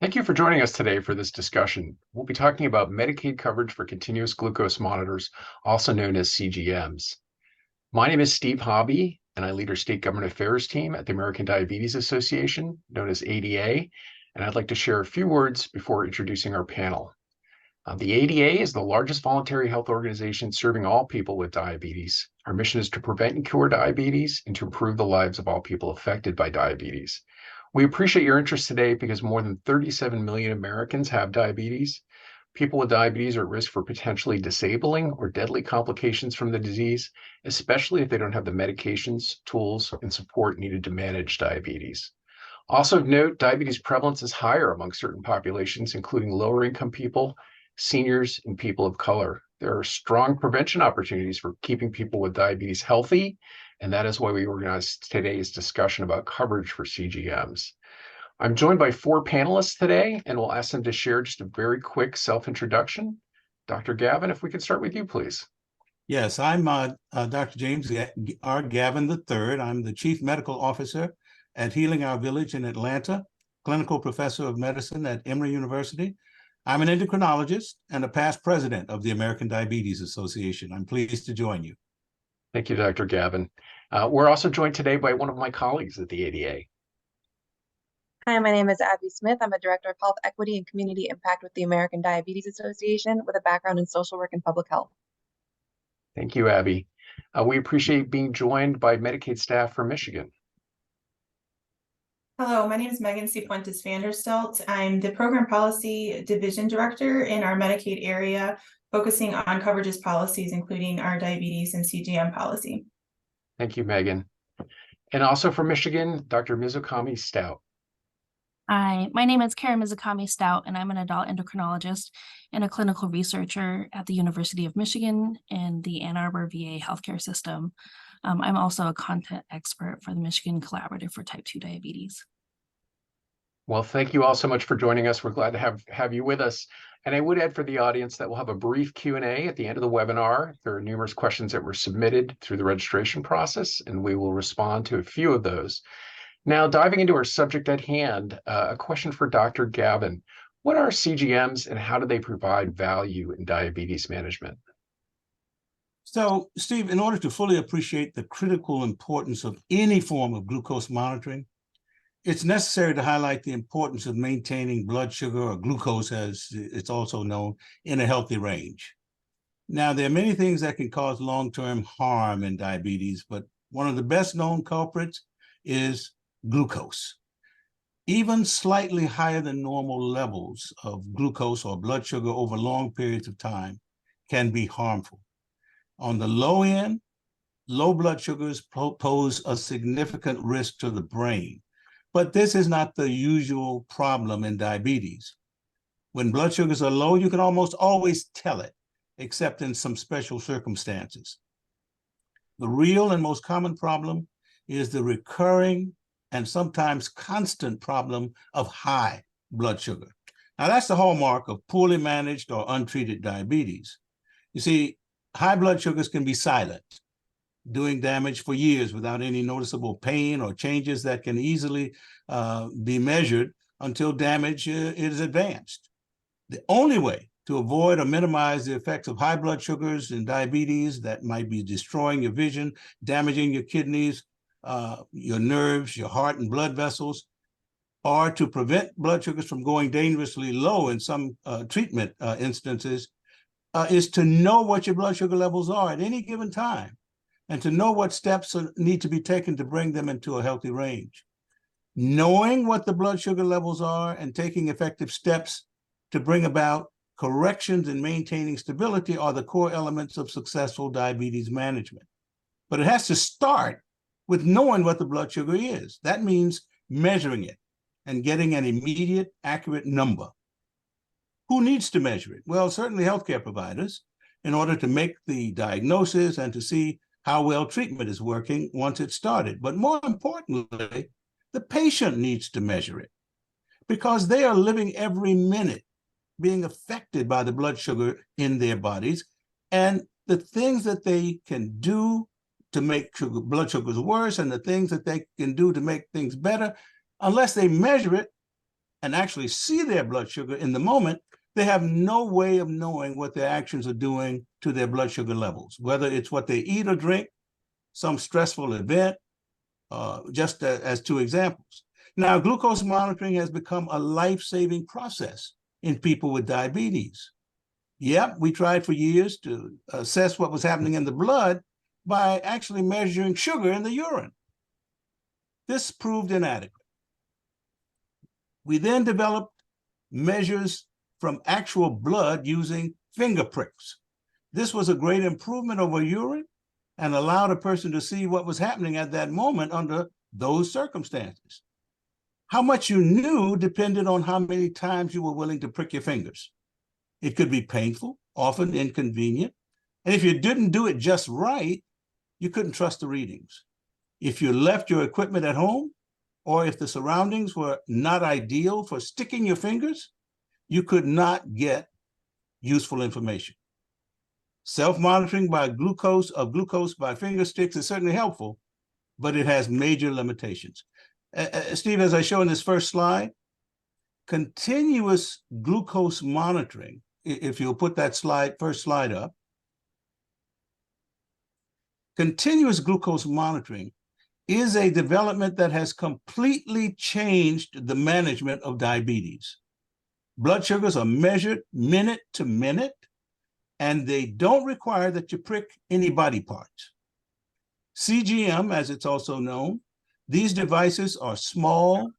Thank you for joining us today for this discussion. We'll be talking about Medicaid coverage for continuous glucose monitors, also known as CGMs. My name is Steve Hobby, and I lead our state government affairs team at the American Diabetes Association, known as ADA, and I'd like to share a few words before introducing our panel. The ADA is the largest voluntary health organization serving all people with diabetes. Our mission is to prevent and cure diabetes and to improve the lives of all people affected by diabetes. We appreciate your interest today because more than 37 million Americans have diabetes. People with diabetes are at risk for potentially disabling or deadly complications from the disease, especially if they don't have the medications, tools, and support needed to manage diabetes. Also of note, diabetes prevalence is higher among certain populations, including lower income people, seniors, and people of color. There are strong prevention opportunities for keeping people with diabetes healthy, and that is why we organized today's discussion about coverage for CGMs. I'm joined by 4 panelists today, and we'll ask them to share just a very quick self-introduction. Dr. Gavin, if we could start with you, please. Yes, I'm Dr. James R. Gavin III. I'm the Chief Medical Officer at Healing Our Village in Atlanta, Clinical Professor of Medicine at Emory University. I'm an endocrinologist and a past president of the American Diabetes Association. I'm pleased to join you. Thank you, Dr. Gavin. We're also joined today by one of my colleagues at the ADA. Hi, my name is Abby Smith. I'm a Director of Health Equity and Community Impact with the American Diabetes Association with a background in social work and public health. Thank you, Abby. We appreciate being joined by Medicaid staff from Michigan. Hello, my name is Megan Cifuentes Vanderstelt. I'm the Program Policy Division Director in our Medicaid area, focusing on coverages policies, including our diabetes and CGM policy. Thank you, Megan. And also from Michigan, Dr. Mizukami Stout. Hi, my name is Karen Mizukami Stout, and I'm an adult endocrinologist and a clinical researcher at the University of Michigan and the Ann Arbor VA healthcare system. I'm also a content expert for the Michigan Collaborative for Type 2 Diabetes. Well, thank you all so much for joining us. We're glad to have you with us. And I would add for the audience that we'll have a brief Q&A at the end of the webinar. There are numerous questions that were submitted through the registration process, and we will respond to a few of those. Now, diving into our subject at hand, a question for Dr. Gavin. What are CGMs and how do they provide value in diabetes management? So, Steve, in order to fully appreciate the critical importance of any form of glucose monitoring, it's necessary to highlight the importance of maintaining blood sugar, or glucose as it's also known, in a healthy range. Now, there are many things that can cause long-term harm in diabetes, but one of the best known culprits is glucose. Even slightly higher than normal levels of glucose or blood sugar over long periods of time can be harmful. On the low end, low blood sugars pose a significant risk to the brain, but this is not the usual problem in diabetes. When blood sugars are low, you can almost always tell it, except in some special circumstances. The real and most common problem is the recurring and sometimes constant problem of high blood sugar. Now, that's the hallmark of poorly managed or untreated diabetes. You see, high blood sugars can be silent, doing damage for years without any noticeable pain or changes that can easily be measured until damage is advanced. The only way to avoid or minimize the effects of high blood sugars in diabetes that might be destroying your vision, damaging your kidneys, your nerves, your heart and blood vessels, or to prevent blood sugars from going dangerously low in some treatment instances, is to know what your blood sugar levels are at any given time and to know what steps need to be taken to bring them into a healthy range. Knowing what the blood sugar levels are and taking effective steps to bring about corrections and maintaining stability are the core elements of successful diabetes management. But it has to start with knowing what the blood sugar is. That means measuring it and getting an immediate, accurate number. Who needs to measure it? Well, certainly healthcare providers, in order to make the diagnosis and to see how well treatment is working once it's started. But more importantly, the patient needs to measure it because they are living every minute being affected by the blood sugar in their bodies, and the things that they can do to make blood sugars worse and the things that they can do to make things better, unless they measure it, and actually see their blood sugar in the moment, they have no way of knowing what their actions are doing to their blood sugar levels, whether it's what they eat or drink, some stressful event, just as two examples. Now, glucose monitoring has become a life-saving process in people with diabetes. Yep, we tried for years to assess what was happening in the blood by actually measuring sugar in the urine. This proved inadequate. We then developed measures from actual blood using finger pricks. This was a great improvement over urine and allowed a person to see what was happening at that moment under those circumstances. How much you knew depended on how many times you were willing to prick your fingers. It could be painful, often inconvenient. And if you didn't do it just right, you couldn't trust the readings. If you left your equipment at home, or if the surroundings were not ideal for sticking your fingers, you could not get useful information. Self-monitoring by glucose by finger sticks is certainly helpful, but it has major limitations. Steve, as I show in this first slide, continuous glucose monitoring, if you'll put that first slide up, continuous glucose monitoring is a development that has completely changed the management of diabetes. Blood sugars are measured minute to minute, and they don't require that you prick any body parts. CGM, as it's also known, these devices are small,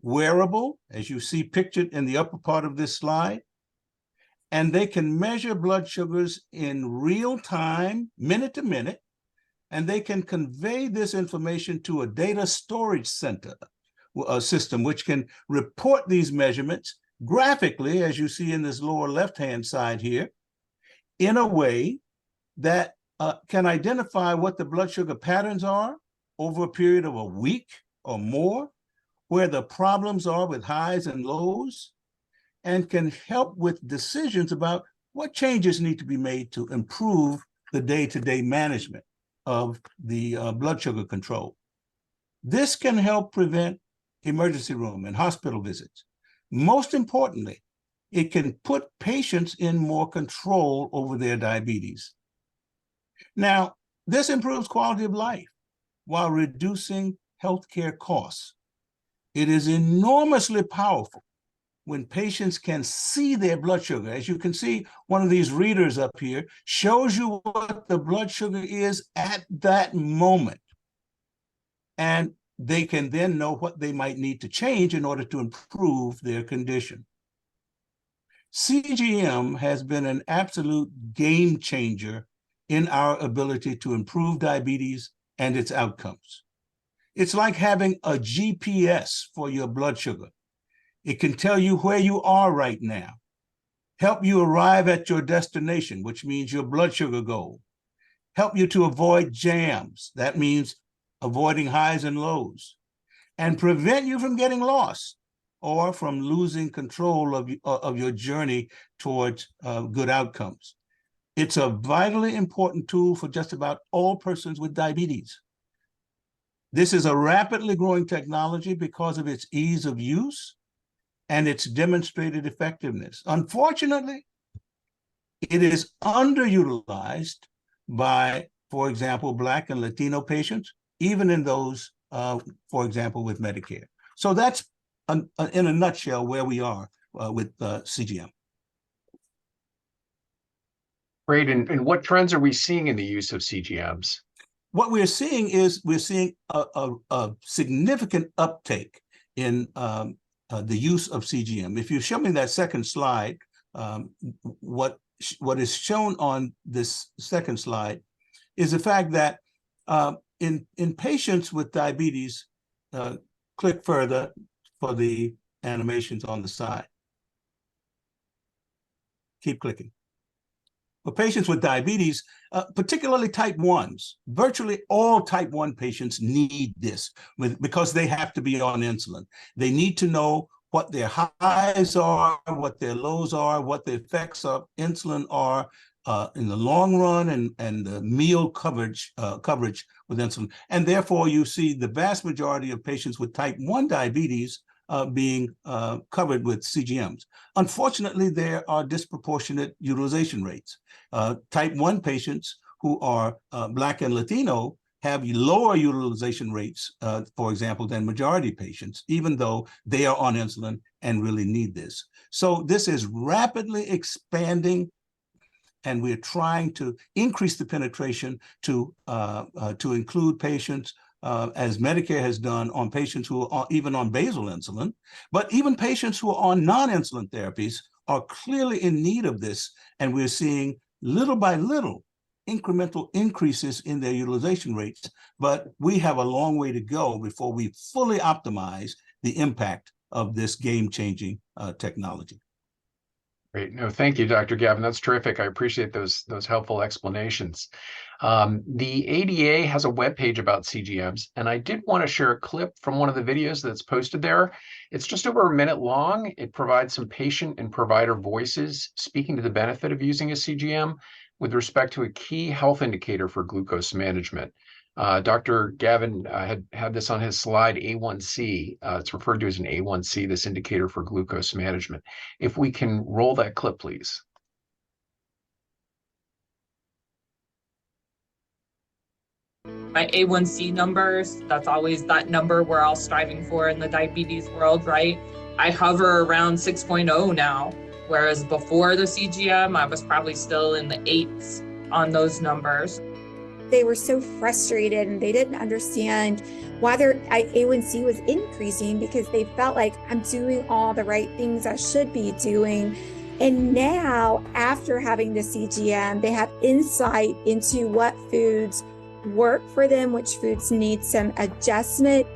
wearable, as you see pictured in the upper part of this slide, and they can measure blood sugars in real time, minute to minute, and they can convey this information to a data storage center, a system which can report these measurements graphically, as you see in this lower left-hand side here, in a way that can identify what the blood sugar patterns are over a period of a week or more, where the problems are with highs and lows, and can help with decisions about what changes need to be made to improve the day-to-day management of the blood sugar control. This can help prevent emergency room and hospital visits. Most importantly, it can put patients in more control over their diabetes. Now, this improves quality of life while reducing healthcare costs. It is enormously powerful when patients can see their blood sugar. As you can see, one of these readers up here shows you what the blood sugar is at that moment. And they can then know what they might need to change in order to improve their condition. CGM has been an absolute game changer in our ability to improve diabetes and its outcomes. It's like having a GPS for your blood sugar. It can tell you where you are right now, help you arrive at your destination, which means your blood sugar goal, help you to avoid jams, that means avoiding highs and lows, and prevent you from getting lost or from losing control of your journey towards good outcomes. It's a vitally important tool for just about all persons with diabetes. This is a rapidly growing technology because of its ease of use and its demonstrated effectiveness. Unfortunately, it is underutilized by, for example, Black and Latino patients, even in those, for example, with Medicare. So that's, in a nutshell, where we are with CGM. Great. And what trends are we seeing in the use of CGMs? What we're seeing is a significant uptake in the use of CGM. If you show me that second slide, what is shown on this second slide is the fact that in patients with diabetes, click further for the animations on the side. Keep clicking. For patients with diabetes, particularly type 1s, virtually all type 1 patients need this because they have to be on insulin. They need to know what their highs are, what their lows are, what the effects of insulin are in the long run, and the meal coverage with insulin. And therefore, you see the vast majority of patients with type 1 diabetes being covered with CGMs. Unfortunately, there are disproportionate utilization rates. Type 1 patients who are Black and Latino have lower utilization rates, for example, than majority patients, even though they are on insulin and really need this. So this is rapidly expanding, and we're trying to increase the penetration to include patients, as Medicare has done, on patients who are even on basal insulin. But even patients who are on non-insulin therapies are clearly in need of this, and we're seeing little by little incremental increases in their utilization rates, but we have a long way to go before we fully optimize the impact of this game-changing technology. Great. No, thank you, Dr. Gavin. That's terrific. I appreciate those helpful explanations. The ADA has a webpage about CGMs, and I did want to share a clip from one of the videos that's posted there. It's just over a minute long. It provides some patient and provider voices speaking to the benefit of using a CGM with respect to a key health indicator for glucose management. Dr. Gavin had this on his slide, A1C. It's referred to as an A1C, this indicator for glucose management. If we can roll that clip, please. My A1C numbers, that's always that number we're all striving for in the diabetes world, right? I hover around 6.0 now, whereas before the CGM, I was probably still in the 8s on those numbers. They were so frustrated and they didn't understand why their A1C was increasing, because they felt like, I'm doing all the right things I should be doing. And now, after having the CGM, they have insight into what foods work for them, which foods need some adjustment.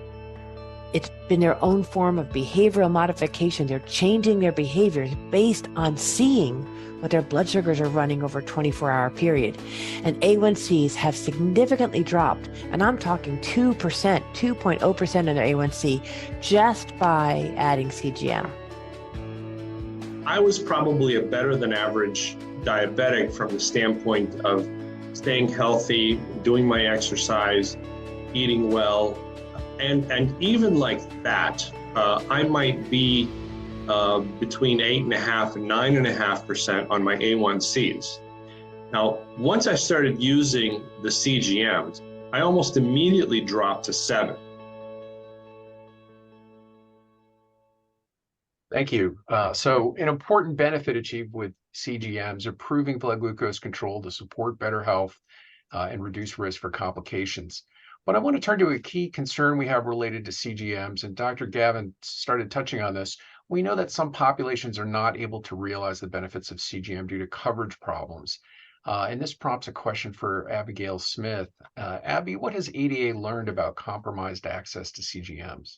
It's been their own form of behavioral modification. They're changing their behaviors based on seeing what their blood sugars are running over a 24-hour period. And A1Cs have significantly dropped, and I'm talking 2%, 2.0% in their A1C just by adding CGM. I was probably a better than average diabetic from the standpoint of staying healthy, doing my exercise, eating well, and even like that, I might be between 8.5% and 9.5% on my A1Cs. Now, once I started using the CGMs, I almost immediately dropped to 7. Thank you. So an important benefit achieved with CGMs, improving blood glucose control to support better health and reduce risk for complications. But I want to turn to a key concern we have related to CGMs, and Dr. Gavin started touching on this. We know that some populations are not able to realize the benefits of CGM due to coverage problems. And this prompts a question for Abigail Smith. Abby, what has ADA learned about compromised access to CGMs?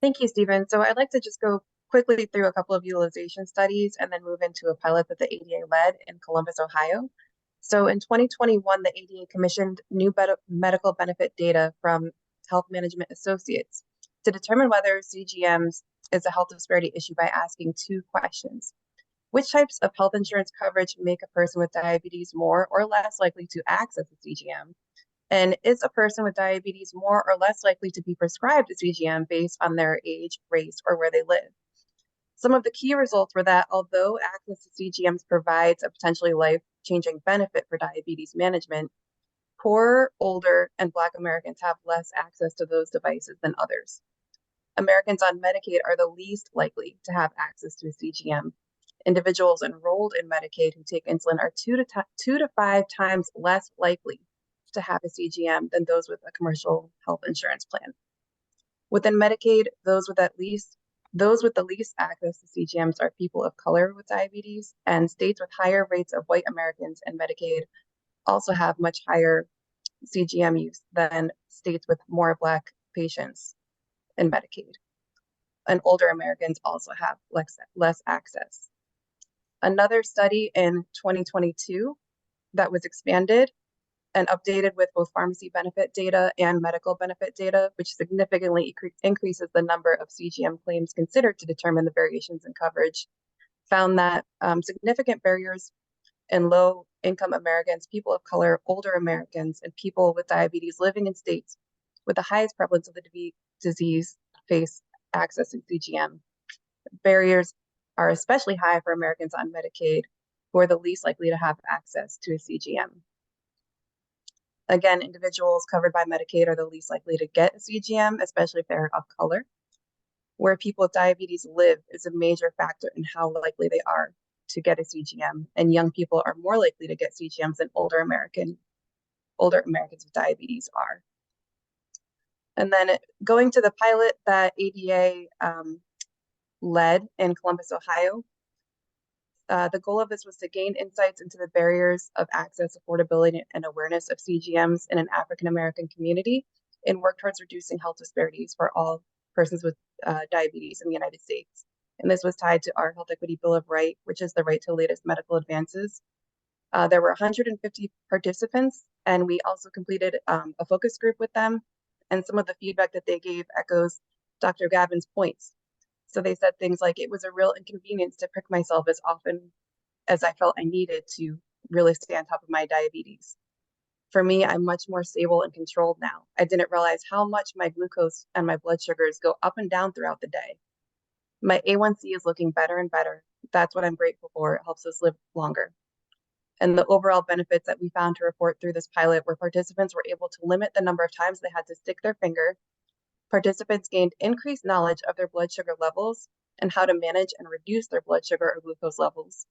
Thank you, Stephen. So I'd like to just go quickly through a couple of utilization studies and then move into a pilot that the ADA led in Columbus, Ohio. So in 2021, the ADA commissioned new medical benefit data from Health Management Associates to determine whether CGMs is a health disparity issue by asking 2 questions. Which types of health insurance coverage make a person with diabetes more or less likely to access a CGM? And is a person with diabetes more or less likely to be prescribed a CGM based on their age, race, or where they live? Some of the key results were that although access to CGMs provides a potentially life-changing benefit for diabetes management, poor, older, and Black Americans have less access to those devices than others. Americans on Medicaid are the least likely to have access to a CGM. Individuals enrolled in Medicaid who take insulin are 2 to 5 times less likely to have a CGM than those with a commercial health insurance plan. Within Medicaid, those with the least access to CGMs are people of color with diabetes, and states with higher rates of white Americans in Medicaid also have much higher CGM use than states with more Black patients in Medicaid. And older Americans also have less access. Another study in 2022 that was expanded and updated with both pharmacy benefit data and medical benefit data, which significantly increases the number of CGM claims considered to determine the variations in coverage, found that significant barriers in low-income Americans, people of color, older Americans, and people with diabetes living in states with the highest prevalence of the disease face accessing CGM. Barriers are especially high for Americans on Medicaid, who are the least likely to have access to a CGM. Again, individuals covered by Medicaid are the least likely to get a CGM, especially if they're of color. Where people with diabetes live is a major factor in how likely they are to get a CGM, and young people are more likely to get CGMs than older Americans with diabetes are. And then going to the pilot that ADA led in Columbus, Ohio, the goal of this was to gain insights into the barriers of access, affordability, and awareness of CGMs in an African-American community and work towards reducing health disparities for all persons with diabetes in the United States. And this was tied to our Health Equity Bill of Rights, which is the right to latest medical advances. There were 150 participants, and we also completed a focus group with them. And some of the feedback that they gave echoes Dr. Gavin's points. So they said things like, it was a real inconvenience to prick myself as often as I felt I needed to really stay on top of my diabetes. For me, I'm much more stable and controlled now. I didn't realize how much my glucose and my blood sugars go up and down throughout the day. My A1C is looking better and better. That's what I'm grateful for. It helps us live longer. And the overall benefits that we found to report through this pilot were participants were able to limit the number of times they had to stick their finger. Participants gained increased knowledge of their blood sugar levels and how to manage and reduce their blood sugar or glucose levels.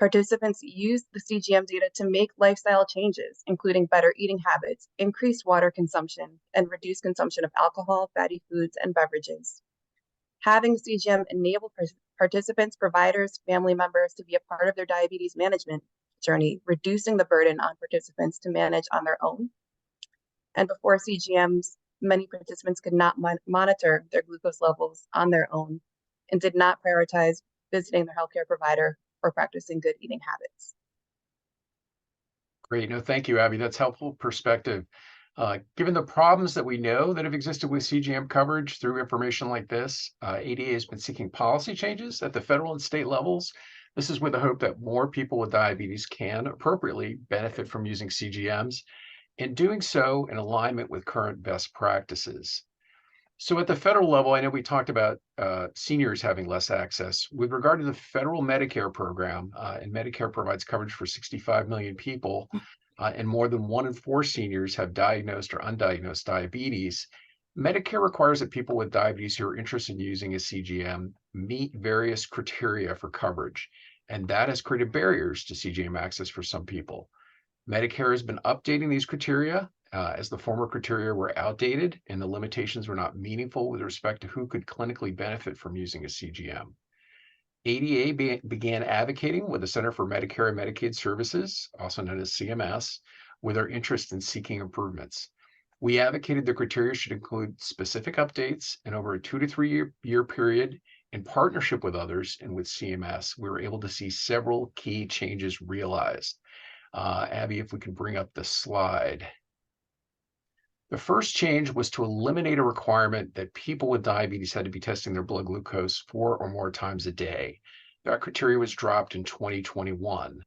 Participants used the CGM data to make lifestyle changes, including better eating habits, increased water consumption, and reduced consumption of alcohol, fatty foods, and beverages. Having CGM enabled participants, providers, family members to be a part of their diabetes management journey, reducing the burden on participants to manage on their own. And before CGMs, many participants could not monitor their glucose levels on their own and did not prioritize visiting their healthcare provider or practicing good eating habits. Great. No, thank you, Abby. That's helpful perspective. Given the problems that we know that have existed with CGM coverage through information like this, ADA has been seeking policy changes at the federal and state levels. This is with the hope that more people with diabetes can appropriately benefit from using CGMs, and doing so in alignment with current best practices. So at the federal level, I know we talked about seniors having less access. With regard to the federal Medicare program, and Medicare provides coverage for 65 million people, and more than 1 in 4 seniors have diagnosed or undiagnosed diabetes. Medicare requires that people with diabetes who are interested in using a CGM meet various criteria for coverage, and that has created barriers to CGM access for some people. Medicare has been updating these criteria as the former criteria were outdated and the limitations were not meaningful with respect to who could clinically benefit from using a CGM. ADA began advocating with the Center for Medicare and Medicaid Services, also known as CMS, with our interest in seeking improvements. We advocated the criteria should include specific updates, and over a 2 to 3 year period, in partnership with others and with CMS, we were able to see several key changes realized. Abby, if we can bring up the slide. The first change was to eliminate a requirement that people with diabetes had to be testing their blood glucose 4 or more times a day. That criteria was dropped in 2021.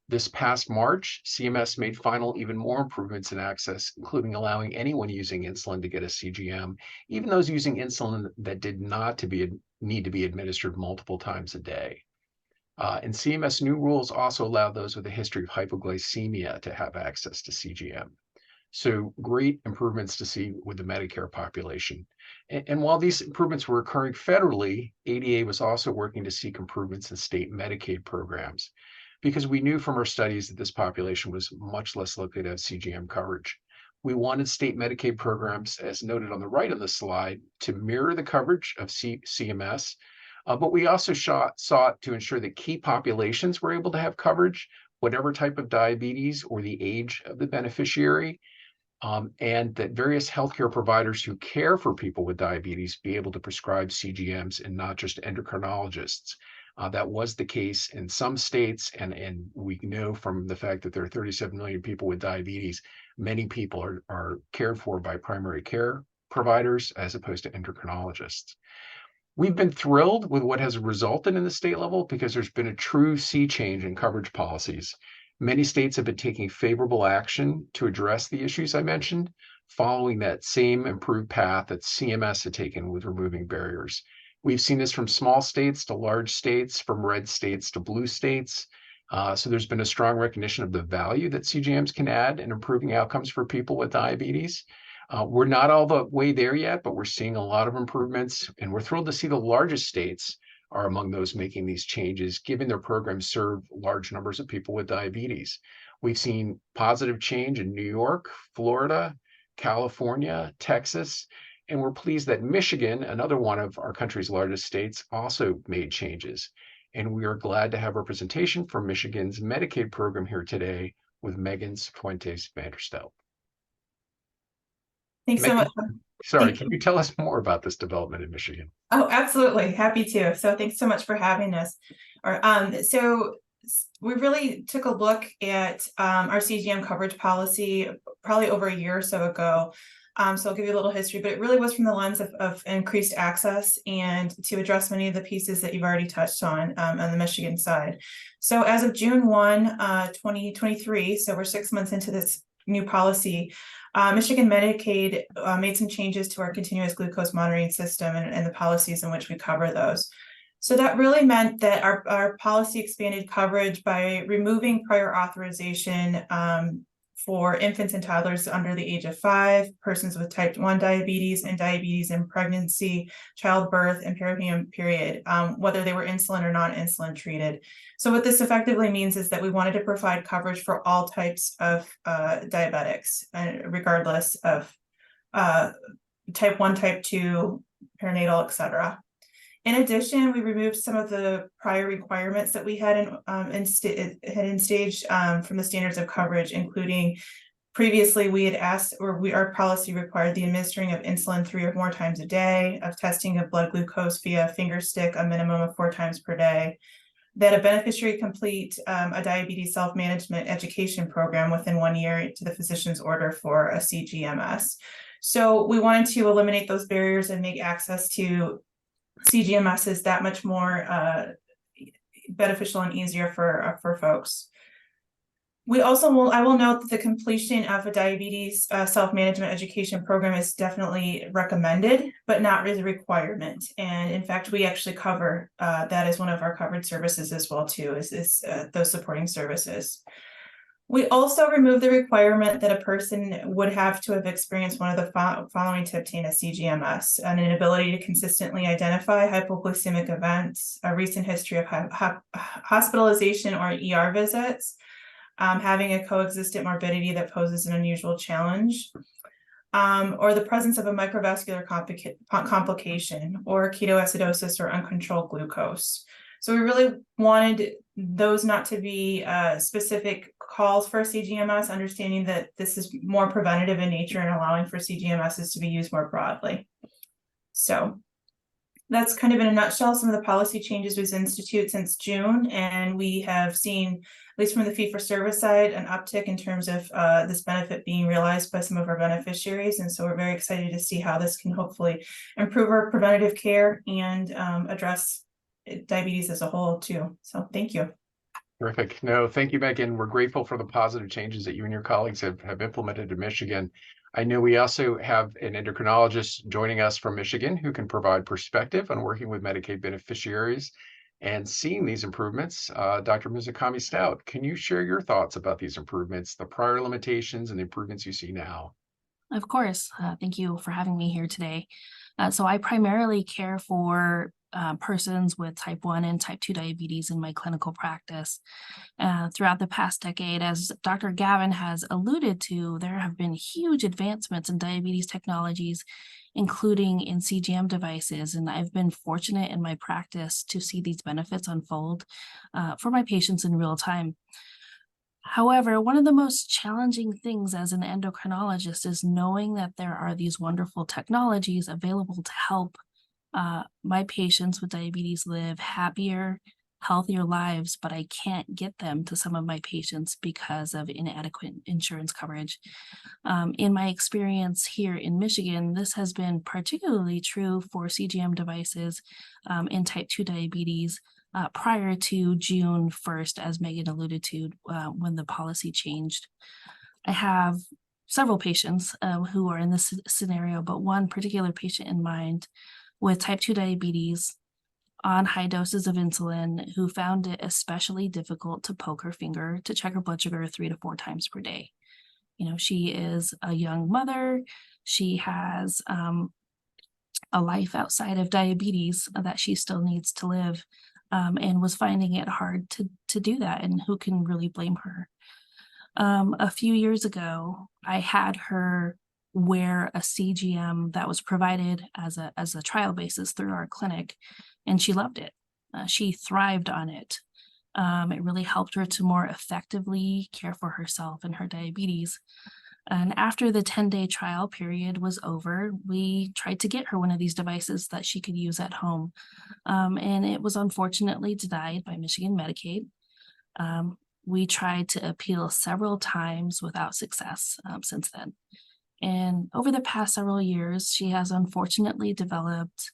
This past March, CMS made final even more improvements in access, including allowing anyone using insulin to get a CGM, even those using insulin that did not need to be administered multiple times a day. And CMS new rules also allow those with a history of hypoglycemia to have access to CGM. So great improvements to see with the Medicare population. And while these improvements were occurring federally, ADA was also working to seek improvements in state Medicaid programs, because we knew from our studies that this population was much less likely to have CGM coverage. We wanted state Medicaid programs, as noted on the right of the slide, to mirror the coverage of CMS, but we also sought to ensure that key populations were able to have coverage, whatever type of diabetes or the age of the beneficiary, and that various healthcare providers who care for people with diabetes be able to prescribe CGMs and not just endocrinologists. That was the case in some states, and we know from the fact that there are 37 million people with diabetes, many people are cared for by primary care providers as opposed to endocrinologists. We've been thrilled with what has resulted in the state level because there's been a true sea change in coverage policies. Many states have been taking favorable action to address the issues I mentioned. following that same improved path that CMS had taken with removing barriers. We've seen this from small states to large states, from red states to blue states. So there's been a strong recognition of the value that CGMs can add in improving outcomes for people with diabetes. We're not all the way there yet, but we're seeing a lot of improvements, and we're thrilled to see the largest states are among those making these changes, given their programs serve large numbers of people with diabetes. We've seen positive change in New York, Florida, California, Texas, and we're pleased that Michigan, another one of our country's largest states, also made changes. And we are glad to have representation from Michigan's Medicaid program here today with Megan Fuentes-Vandersteldt. Thanks so much. Sorry, can you tell us more about this development in Michigan? Oh, absolutely. Happy to. So thanks so much for having us. So we really took a look at our CGM coverage policy probably over a year or so ago. So I'll give you a little history, but it really was from the lens of increased access and to address many of the pieces that you've already touched on the Michigan side. So as of June 1, 2023, so we're 6 months into this new policy, Michigan Medicaid made some changes to our continuous glucose monitoring system and the policies in which we cover those. So that really meant that our policy expanded coverage by removing prior authorization for infants and toddlers under the age of 5, persons with type 1 diabetes and diabetes in pregnancy, childbirth, and perinatal period, whether they were insulin or non-insulin treated. So what this effectively means is that we wanted to provide coverage for all types of diabetics, regardless of type 1, type 2, perinatal, etc. In addition, we removed some of the prior requirements that we had in stage from the standards of coverage, including previously we had asked, our policy required the administering of insulin 3 or more times a day, of testing of blood glucose via finger stick a minimum of 4 times per day, that a beneficiary complete a diabetes self-management education program within 1 year to the physician's order for a CGMS. So we wanted to eliminate those barriers and make access to CGMS is that much more beneficial and easier for folks. We also I will note that the completion of a diabetes self-management education program is definitely recommended, but not as a requirement. And in fact, we actually cover that as one of our covered services as well too, is those supporting services. We also removed the requirement that a person would have to have experienced one of the following to obtain a CGMS: an inability to consistently identify hypoglycemic events, a recent history of hospitalization or ER visits, having a coexistent morbidity that poses an unusual challenge, or the presence of a microvascular complication, or ketoacidosis or uncontrolled glucose. So we really wanted those not to be specific calls for CGMS, understanding that this is more preventative in nature and allowing for CGMSs to be used more broadly. So that's kind of in a nutshell some of the policy changes we've instituted since June, and we have seen, at least from the fee-for-service side, an uptick in terms of this benefit being realized by some of our beneficiaries. And so we're very excited to see how this can hopefully improve our preventative care and address diabetes as a whole too. So thank you. Terrific. No, thank you, Megan. We're grateful for the positive changes that you and your colleagues have implemented in Michigan. I know we also have an endocrinologist joining us from Michigan who can provide perspective on working with Medicaid beneficiaries and seeing these improvements. Dr. Mizukami Stout, can you share your thoughts about these improvements, the prior limitations and the improvements you see now? Of course. Thank you for having me here today. So I primarily care for persons with type 1 and type 2 diabetes in my clinical practice. Throughout the past decade, as Dr. Gavin has alluded to, there have been huge advancements in diabetes technologies, including in CGM devices, and I've been fortunate in my practice to see these benefits unfold for my patients in real time. However, one of the most challenging things as an endocrinologist is knowing that there are these wonderful technologies available to help my patients with diabetes live happier, healthier lives, but I can't get them to some of my patients because of inadequate insurance coverage. In my experience here in Michigan, this has been particularly true for CGM devices in type 2 diabetes prior to June 1st, as Megan alluded to, when the policy changed. I have several patients who are in this scenario, but one particular patient in mind with type 2 diabetes on high doses of insulin who found it especially difficult to poke her finger to check her blood sugar 3 to 4 times per day. You know, she is a young mother. She has a life outside of diabetes that she still needs to live, and was finding it hard to do that. And who can really blame her? A few years ago, I had her wear a CGM that was provided as a trial basis through our clinic, and she loved it. She thrived on it. It really helped her to more effectively care for herself and her diabetes. And after the 10-day trial period was over, we tried to get her one of these devices that she could use at home. And it was unfortunately denied by Michigan Medicaid. We tried to appeal several times without success since then. And over the past several years, she has unfortunately developed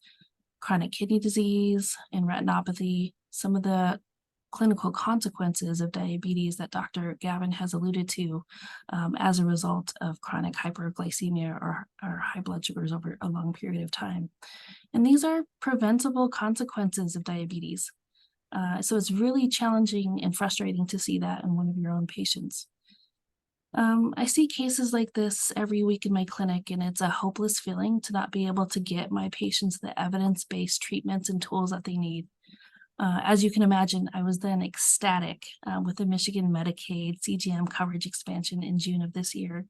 chronic kidney disease and retinopathy, some of the clinical consequences of diabetes that Dr. Gavin has alluded to as a result of chronic hyperglycemia or high blood sugars over a long period of time. And these are preventable consequences of diabetes. So it's really challenging and frustrating to see that in one of your own patients. I see cases like this every week in my clinic, and it's a hopeless feeling to not be able to get my patients the evidence-based treatments and tools that they need. As you can imagine, I was then ecstatic with the Michigan Medicaid CGM coverage expansion in June of this year.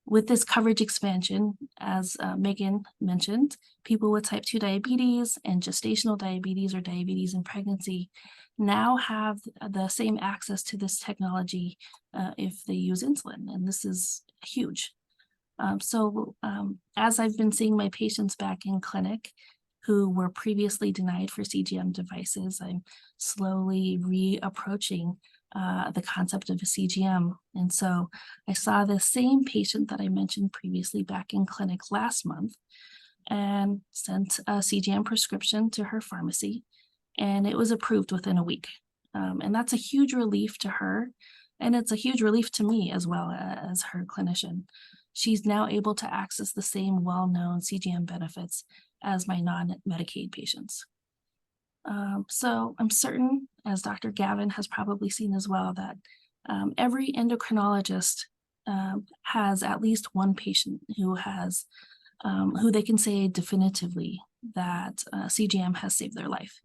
With this coverage expansion, as Megan mentioned, people with type 2 diabetes and gestational diabetes or diabetes in pregnancy now have the same access to this technology if they use insulin, and this is huge. As I've been seeing my patients back in clinic who were previously denied for CGM devices, I'm slowly reapproaching the concept of a CGM. And so I saw the same patient that I mentioned previously back in clinic last month and sent a CGM prescription to her pharmacy, and it was approved within a week. And that's a huge relief to her, and it's a huge relief to me as well as her clinician. She's now able to access the same well-known CGM benefits as my non-Medicaid patients. So I'm certain, as Dr. Gavin has probably seen as well, that every endocrinologist has at least one patient who has, who they can say definitively that CGM has saved their life.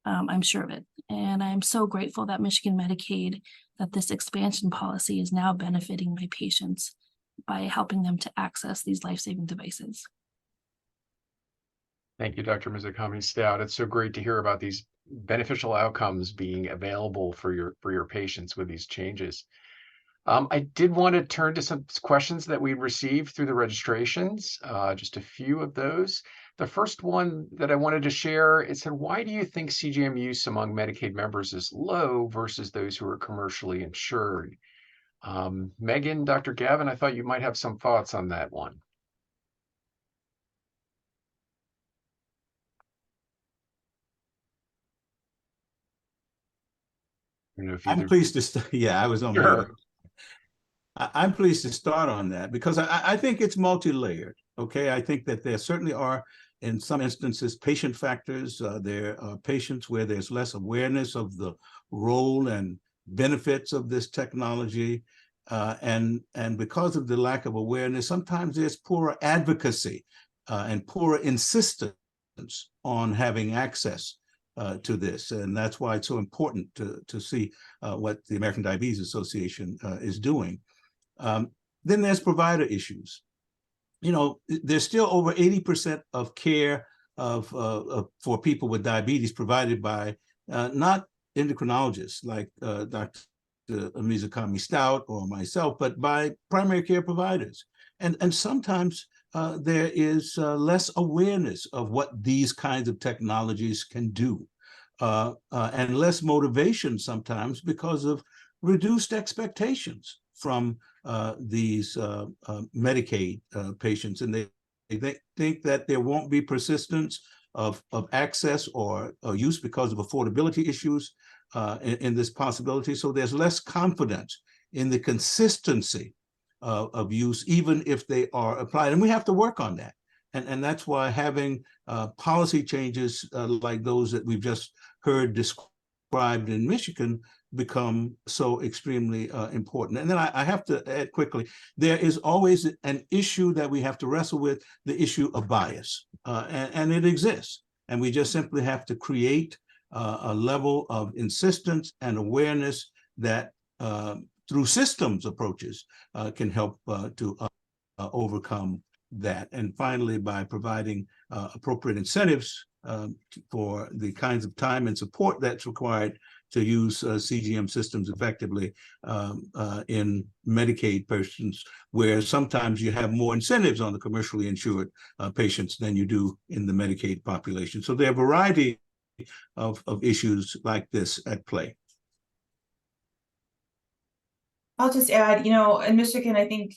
I'm sure of it. And I'm so grateful that Michigan Medicaid, that this expansion policy is now benefiting my patients by helping them to access these life-saving devices. Thank you, Dr. Mizukami Stout. It's so great to hear about these beneficial outcomes being available for your patients with these changes. I did want to turn to some questions that we received through the registrations, just a few of those. The first one that I wanted to share, it said, why do you think CGM use among Medicaid members is low versus those who are commercially insured? Megan, Dr. Gavin, I thought you might have some thoughts on that one. I'm pleased to yeah, I was on Sure. I'm pleased to start on that because I think it's multi-layered. Okay, I think that there certainly are, in some instances, patient factors. There are patients where there's less awareness of the role and benefits of this technology. And because of the lack of awareness, sometimes there's poorer advocacy and poorer insistence on having access to this. And that's why it's so important to see what the American Diabetes Association is doing. Then there's provider issues. You know, there's still over 80% of care for people with diabetes provided by not endocrinologists like Dr. Mizukami Stout or myself, but by primary care providers. And sometimes there is less awareness of what these kinds of technologies can do, and less motivation sometimes because of reduced expectations from these Medicaid patients. And they think that there won't be persistence of access or use because of affordability issues in this possibility. So there's less confidence in the consistency of use, even if they are applied. And we have to work on that. And that's why having policy changes like those that we've just heard described in Michigan become so extremely important. And then I have to add quickly, there is always an issue that we have to wrestle with, the issue of bias, and it exists. And we just simply have to create a level of insistence and awareness that through systems approaches can help to overcome that. And finally, by providing appropriate incentives for the kinds of time and support that's required to use CGM systems effectively in Medicaid patients, where sometimes you have more incentives on the commercially insured patients than you do in the Medicaid population. So there are a variety of issues like this at play. I'll just add, in Michigan, I think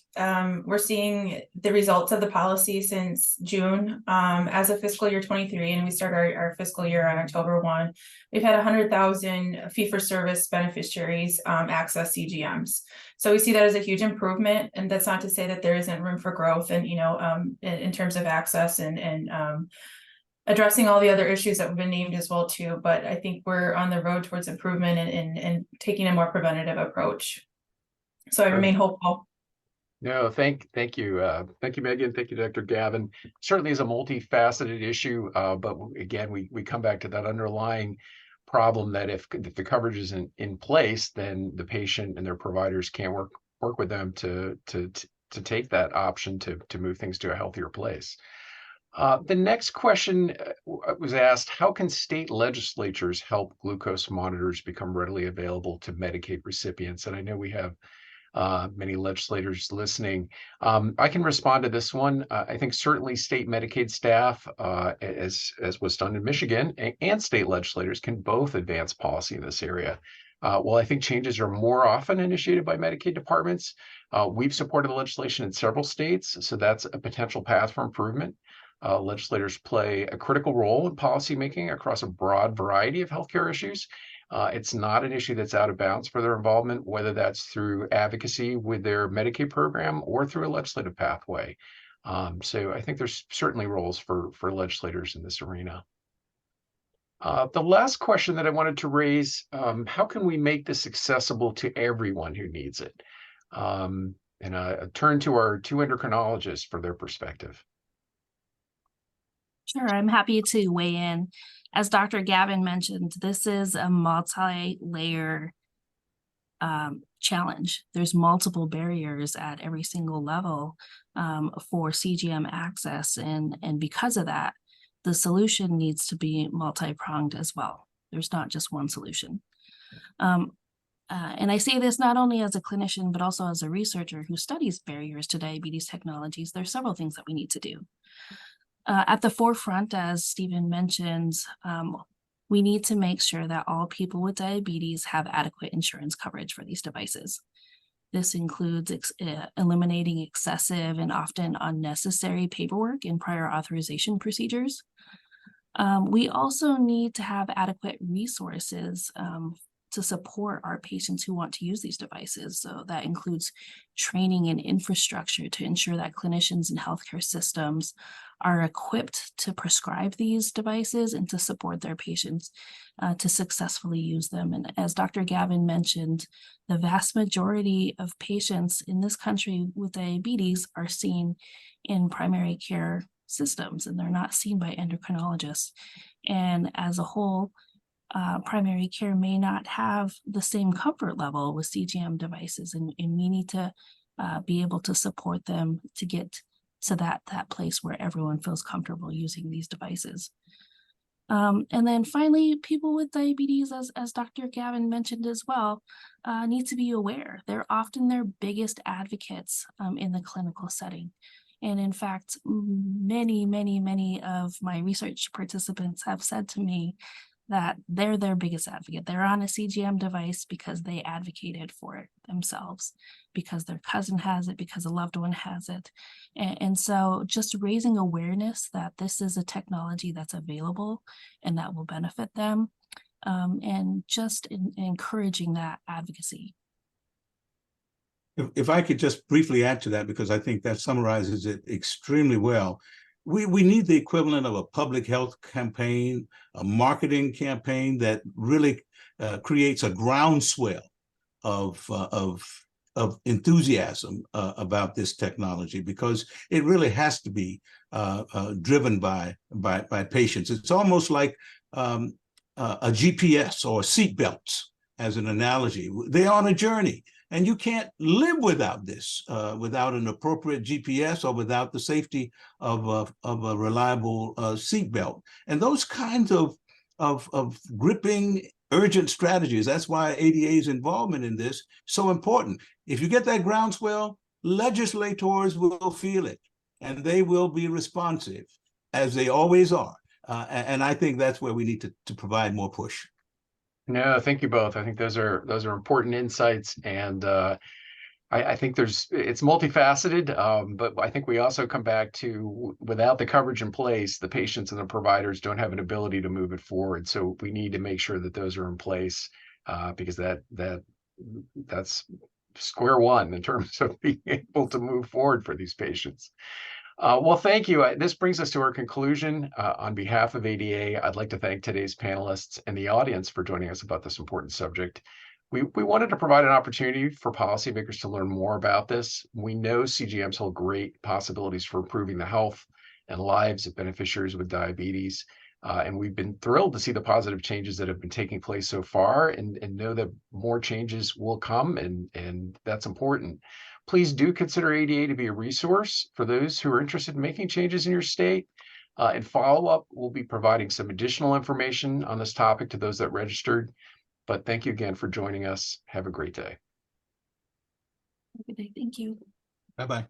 we're seeing the results of the policy since June as of fiscal year 23, and we start our fiscal year on October 1. We've had 100,000 fee-for-service beneficiaries access CGMs. So we see that as a huge improvement, and that's not to say that there isn't room for growth and, in terms of access and addressing all the other issues that have been named as well too. But I think we're on the road towards improvement and taking a more preventative approach. So I remain hopeful. No, thank you. Thank you, Megan. Thank you, Dr. Gavin. Certainly is a multifaceted issue, but again, we come back to that underlying problem that if the coverage isn't in place, then the patient and their providers can't work with them to take that option to move things to a healthier place. The next question was asked, how can state legislatures help glucose monitors become readily available to Medicaid recipients? And I know we have many legislators listening. I can respond to this one. I think certainly state Medicaid staff, as was done in Michigan, and state legislators can both advance policy in this area. While I think changes are more often initiated by Medicaid departments, we've supported the legislation in several states, so that's a potential path for improvement. Legislators play a critical role in policymaking across a broad variety of healthcare issues. It's not an issue that's out of bounds for their involvement, whether that's through advocacy with their Medicaid program or through a legislative pathway. So I think there's certainly roles for legislators in this arena. The last question that I wanted to raise, how can we make this accessible to everyone who needs it? And I turn to our two endocrinologists for their perspective. Sure, I'm happy to weigh in. As Dr. Gavin mentioned, this is a multi-layer challenge. There's multiple barriers at every single level for CGM access. And because of that, the solution needs to be multi-pronged as well. There's not just one solution. And I say this not only as a clinician, but also as a researcher who studies barriers to diabetes technologies. There are several things that we need to do. At the forefront, as Stephen mentioned, we need to make sure that all people with diabetes have adequate insurance coverage for these devices. This includes eliminating excessive and often unnecessary paperwork in prior authorization procedures. We also need to have adequate resources to support our patients who want to use these devices. So that includes training and infrastructure to ensure that clinicians and healthcare systems are equipped to prescribe these devices and to support their patients to successfully use them. And as Dr. Gavin mentioned, the vast majority of patients in this country with diabetes are seen in primary care systems, and they're not seen by endocrinologists. And as a whole, primary care may not have the same comfort level with CGM devices, and we need to be able to support them to get to that place where everyone feels comfortable using these devices. And then finally, people with diabetes, as Dr. Gavin mentioned as well, need to be aware. They're often their biggest advocates in the clinical setting. And in fact, many of my research participants have said to me that they're their biggest advocate. They're on a CGM device because they advocated for it themselves, because their cousin has it, because a loved one has it. And so just raising awareness that this is a technology that's available and that will benefit them, and just encouraging that advocacy. If I could just briefly add to that, because I think that summarizes it extremely well. We need the equivalent of a public health campaign, a marketing campaign that really creates a groundswell of enthusiasm about this technology, because it really has to be driven by patients. It's almost like a GPS or seatbelts as an analogy. They're on a journey, and you can't live without this, without an appropriate GPS or without the safety of a reliable seatbelt. And those kinds of gripping urgent strategies. That's why ADA's involvement in this so important. If you get that groundswell, legislators will feel it, and they will be responsive, as they always are. And I think that's where we need to provide more push. No, thank you both. I think those are important insights, and I think it's multifaceted, but I think we also come back to, without the coverage in place, the patients and the providers don't have an ability to move it forward. So we need to make sure that those are in place, because that's square one in terms of being able to move forward for these patients. Well, thank you. This brings us to our conclusion. On behalf of ADA, I'd like to thank today's panelists and the audience for joining us about this important subject. We wanted to provide an opportunity for policymakers to learn more about this. We know CGMs hold great possibilities for improving the health and lives of beneficiaries with diabetes. And we've been thrilled to see the positive changes that have been taking place so far, and know that more changes will come, and that's important. Please do consider ADA to be a resource for those who are interested in making changes in your state. In follow-up, we'll be providing some additional information on this topic to those that registered. But thank you again for joining us. Have a great day. Have a good day. Thank you. Bye-bye.